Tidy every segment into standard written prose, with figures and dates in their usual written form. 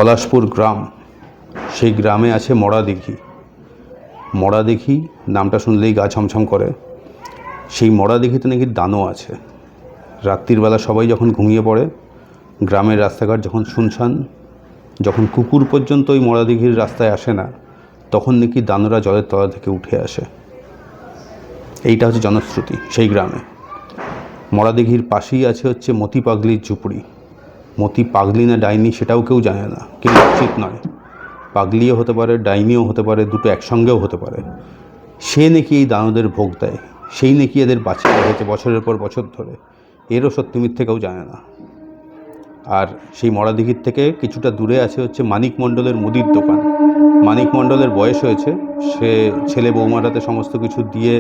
পলাশপুর গ্রাম, সেই গ্রামে আছে মড়াদিঘি। মড়াদিঘি নামটা শুনলেই গা ছমছম করে। সেই মড়াদিঘিতে নাকি দানও আছে। রাত্রির বেলা সবাই যখন ঘুমিয়ে পড়ে, গ্রামের রাস্তাঘাট যখন শুনশান, যখন কুকুর পর্যন্ত ওই মড়াদিঘির রাস্তায় আসে না, তখন নাকি দানরা জলের তলা থেকে উঠে আসে। এইটা হচ্ছে জনশ্রুতি সেই গ্রামে। মড়াদিঘির পাশেই আছে হচ্ছে মতি পাগলির ঝুপড়ি। মতি পাগলি না ডাইনি সেটাও কেউ জানে না, কেউ উচিত নয়। পাগলিও হতে পারে, ডাইনিও হতে পারে, দুটো একসঙ্গেও হতে পারে। সে নাকি এই দানবদের ভোগ দেয়, সেই নাকি এদের বাঁচিয়ে রেখেছে বছরের পর বছর ধরে। এরও সত্যি মিথ্যে কেউ জানে না। আর সেই মড়াদিঘির থেকে কিছুটা দূরে আছে হচ্ছে মানিক মণ্ডলের মুদির দোকান। মানিক মণ্ডলের বয়স হয়েছে, সে ছেলে বৌমাটাতে সমস্ত কিছু দিয়ে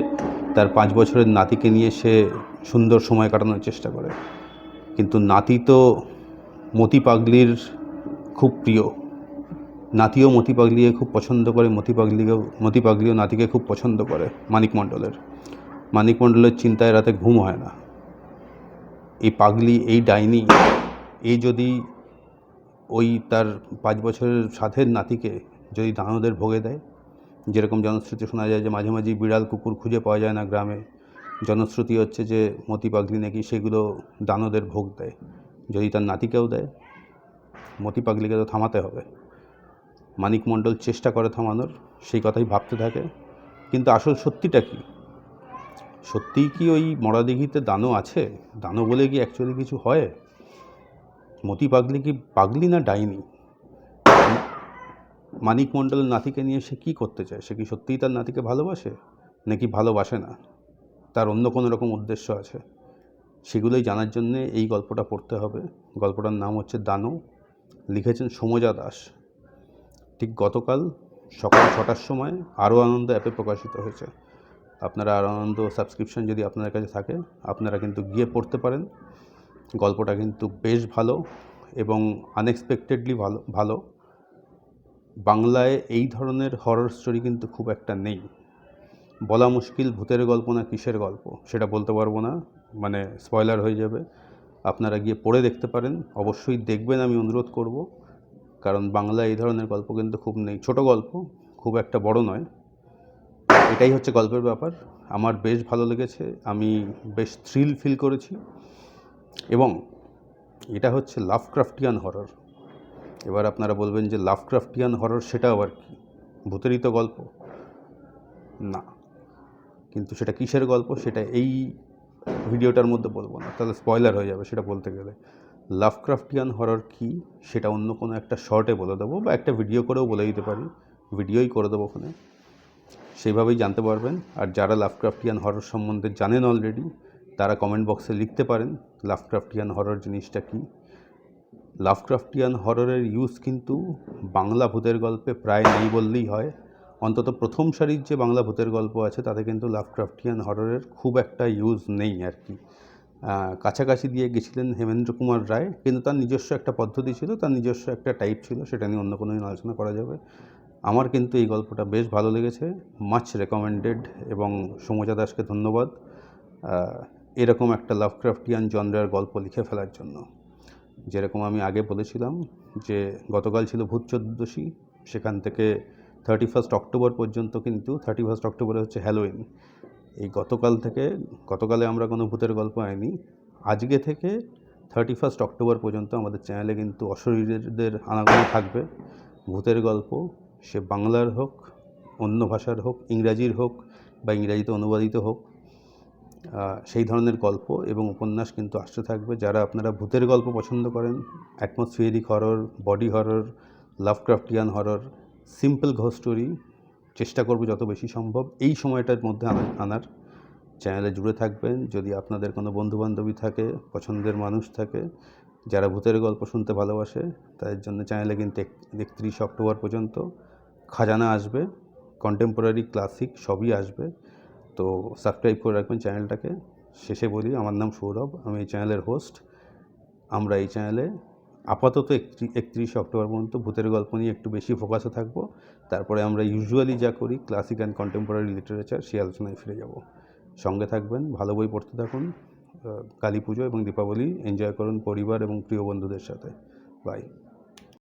তার 5 বছরের নাতিকে নিয়ে সে সুন্দর সময় কাটানোর চেষ্টা করে। কিন্তু নাতি তো মতি পাগলির খুব প্রিয়। নাতিও মতি পাগলিকে খুব পছন্দ করে, মতি পাগলিও নাতিকে খুব পছন্দ করে। মানিক মণ্ডলের চিন্তায় রাতে ঘুম হয় না। এই পাগলি, এই ডাইনি, এই যদি ওই তার 5 বছরের সাধের নাতিকে যদি দানবদের ভোগে দেয়, যেরকম জনশ্রুতি শোনা যায় যে মাঝে মাঝে বিড়াল কুকুর খুঁজে পাওয়া যায় না গ্রামে, জনশ্রুতি হচ্ছে যে মতি পাগলি নাকি সেগুলো দানবদের ভোগ দেয়। যদি তার নাতিকেও দেয়, মতি পাগলিকে তো থামাতে হবে। মানিক মণ্ডল চেষ্টা করে থামানোর, সেই কথাই ভাবতে থাকে। কিন্তু আসল সত্যিটা কি? সত্যিই কি ওই মড়াদিঘিতে দানও আছে? দানও বলে কি অ্যাকচুয়ালি কিছু হয়? মতি পাগলি কি পাগলি না ডাইনি? মানিক মণ্ডলের নাতিকে নিয়ে সে কী করতে চায়? সে কি সত্যিই তার নাতিকে ভালোবাসে, নাকি ভালোবাসে না? তার অন্য কোনো রকম উদ্দেশ্য আছে? সেগুলোই জানার জন্যে এই গল্পটা পড়তে হবে। গল্পটার নাম হচ্ছে দানও। লিখেছেন সমজা দাস। ঠিক গতকাল সকাল 6টার সময় আরও আনন্দ অ্যাপে প্রকাশিত হয়েছে। আপনারা আরও আনন্দ সাবস্ক্রিপশন যদি আপনাদের কাছে থাকে, আপনারা কিন্তু গিয়ে পড়তে পারেন। গল্পটা কিন্তু বেশ ভালো এবং আনএক্সপেক্টেডলি ভালো। বাংলায় এই ধরনের হরর স্টোরি কিন্তু খুব একটা নেই। বলা মুশকিল ভূতের গল্প না কিসের গল্প, সেটা বলতে পারবো না, মানে স্পয়লার হয়ে যাবে। আপনারা গিয়ে পড়ে দেখতে পারেন। অবশ্যই দেখবেন, আমি অনুরোধ করব, কারণ বাংলায় এই ধরনের গল্প কিন্তু খুব নেই। ছোট গল্প, খুব একটা বড় নয়। এটাই হচ্ছে গল্পের ব্যাপার। আমার বেশ ভালো লেগেছে, আমি বেশ থ্রিল ফিল করেছি। এবং এটা হচ্ছে লাভক্রাফটিয়ান হরর। এবার আপনারা বলবেন যে লাভক্রাফটিয়ান হরর সেটা আবার কি? ভূতেরই তো গল্প। না, কিন্তু সেটা কিসের গল্প সেটা এই ভিডিওটার মধ্যে বলবো না, তাহলে স্পয়লার হয়ে যাবে সেটা বলতে গেলে। লাভক্রাফটিয়ান হরর কি সেটা অন্য কোনো একটা শর্টে বলে দেবো, বা একটা ভিডিও করেও বলে দিতে পারি, ভিডিওই করে দেবো ওখানে, সেইভাবেই জানতে পারবেন। আর যারা লাভক্রাফটিয়ান হরর সম্বন্ধে জানেন অলরেডি, তারা কমেন্ট বক্সে লিখতে পারেন লাভক্রাফটিয়ান হরর জিনিসটা কী। লাভক্রাফটিয়ান হররের ইউজ কিন্তু বাংলা ভূতের গল্পে প্রায় নেই বললেই হয়। অন্তত প্রথম সারির যে বাংলা ভূতের গল্প আছে তাতে কিন্তু লাভক্রাফটিয়ান হররের খুব একটা ইউজ নেই আর কি। কাছাকাছি দিয়ে গেছিলেন হেমেন্দ্র কুমার রায়, কিন্তু তার নিজস্ব একটা পদ্ধতি ছিল, তার নিজস্ব একটা টাইপ ছিল, সেটা নিয়ে অন্য কোনো দিন আলোচনা করা যাবে। আমার কিন্তু এই গল্পটা বেশ ভালো লেগেছে, মাচ রেকমেন্ডেড। এবং সমজা দাসকে ধন্যবাদ এরকম একটা লাভক্রাফটিয়ান জনরার গল্প লিখে ফেলার জন্য। যেরকম আমি আগে বলেছিলাম যে গতকাল ছিল ভূত চতুর্দশী, সেখান থেকে 31 অক্টোবর পর্যন্ত, কিন্তু 31 অক্টোবরে হচ্ছে হ্যালোউইন। এই গতকালে আমরা কোনো ভূতের গল্প আনিনি। আজকে থেকে 31 অক্টোবর পর্যন্ত আমাদের চ্যানেলে কিন্তু অশরীরীদের আনাগোনা থাকবে। ভূতের গল্প, সে বাংলার হোক, অন্য ভাষার হোক, ইংরাজির হোক বা ইংরাজিতে অনুবাদিত হোক, সেই ধরনের গল্প এবং উপন্যাস কিন্তু আসতে থাকবে। যারা আপনারা ভূতের গল্প পছন্দ করেন, atmospheric horror, body horror, Lovecraftian horror, simple ghost story, চেষ্টা করব যত বেশি সম্ভব এই সময়টার মধ্যে আনার। চ্যানেলে জুড়ে থাকবেন। যদি আপনাদের কোনো বন্ধুবান্ধবী থাকে, পছন্দের মানুষ থাকে যারা ভূতের গল্প শুনতে ভালোবাসে, তাদের জন্য চ্যানেলে কিন্তু 31 অক্টোবর পর্যন্ত খাজানা আসবে, কন্টেম্পোরারি, ক্লাসিক সবই আসবে। তো সাবস্ক্রাইব করে রাখবেন চ্যানেলটাকে। শেষে বলি, আমার নাম সৌরভ, আমি এই চ্যানেলের হোস্ট। আমরা এই চ্যানেলে আপাতত 31 অক্টোবর পর্যন্ত ভূতের গল্প নিয়ে একটু বেশি ফোকাসে থাকবো। তারপরে আমরা ইউজুয়ালি যা করি, ক্লাসিক অ্যান্ড কন্টেম্পোরারি লিটারেচার, সেই আলোচনায় ফিরে যাব। সঙ্গে থাকবেন, ভালো বই পড়তে থাকুন। কালী পুজো এবং দীপাবলি এনজয় করুন পরিবার এবং প্রিয় বন্ধুদের সাথে। বাই।